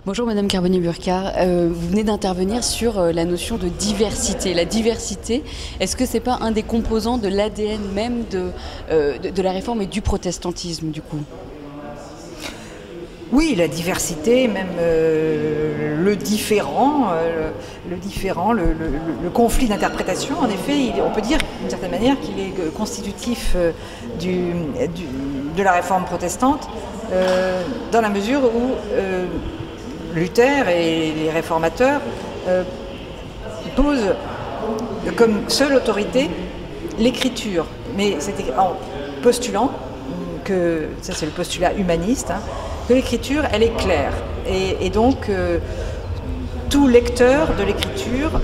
Bonjour Madame Carbonnier-Burkhard, vous venez d'intervenir sur la notion de diversité. La diversité, est-ce que c'est pas un des composants de l'ADN même de la réforme et du protestantisme du coup? Oui, la diversité, même le différent, le conflit d'interprétation, en effet, on peut dire d'une certaine manière qu'il est constitutif de la réforme protestante, dans la mesure où Luther et les réformateurs posent comme seule autorité l'écriture, mais c'était en postulant que, ça c'est le postulat humaniste, que l'écriture elle est claire et donc tout lecteur de l'écriture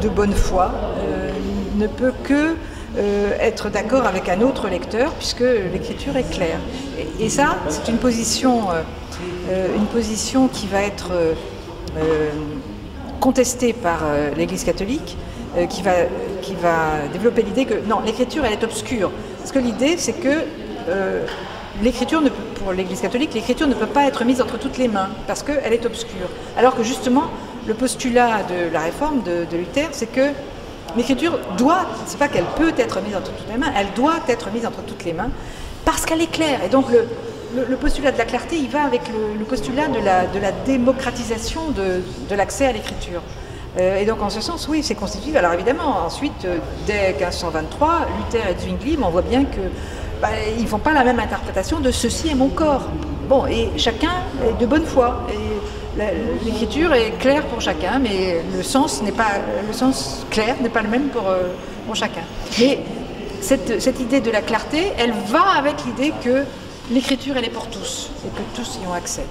de bonne foi ne peut que être d'accord avec un autre lecteur puisque l'écriture est claire. Et ça, c'est une position qui va être contestée par l'Église catholique, qui va développer l'idée que non, l'écriture elle est obscure. Parce que l'idée c'est que l'écriture, pour l'Église catholique, l'écriture ne peut pas être mise entre toutes les mains parce qu'elle est obscure. Alors que justement, le postulat de la réforme de Luther, c'est que l'écriture doit, c'est pas qu'elle peut être mise entre toutes les mains, elle doit être mise entre toutes les mains parce qu'elle est claire. Et donc le postulat de la clarté, il va avec le postulat de la démocratisation de l'accès à l'écriture. Et donc en ce sens, oui, c'est constitutif. Alors évidemment, ensuite, dès 1523, Luther et Zwingli, on voit bien que ils ne font pas la même interprétation de « ceci est mon corps ». Bon, et chacun est de bonne foi. L'écriture est claire pour chacun, mais le sens clair n'est pas le même pour chacun. Mais cette idée de la clarté, elle va avec l'idée que l'écriture, elle est pour tous, et que tous y ont accès.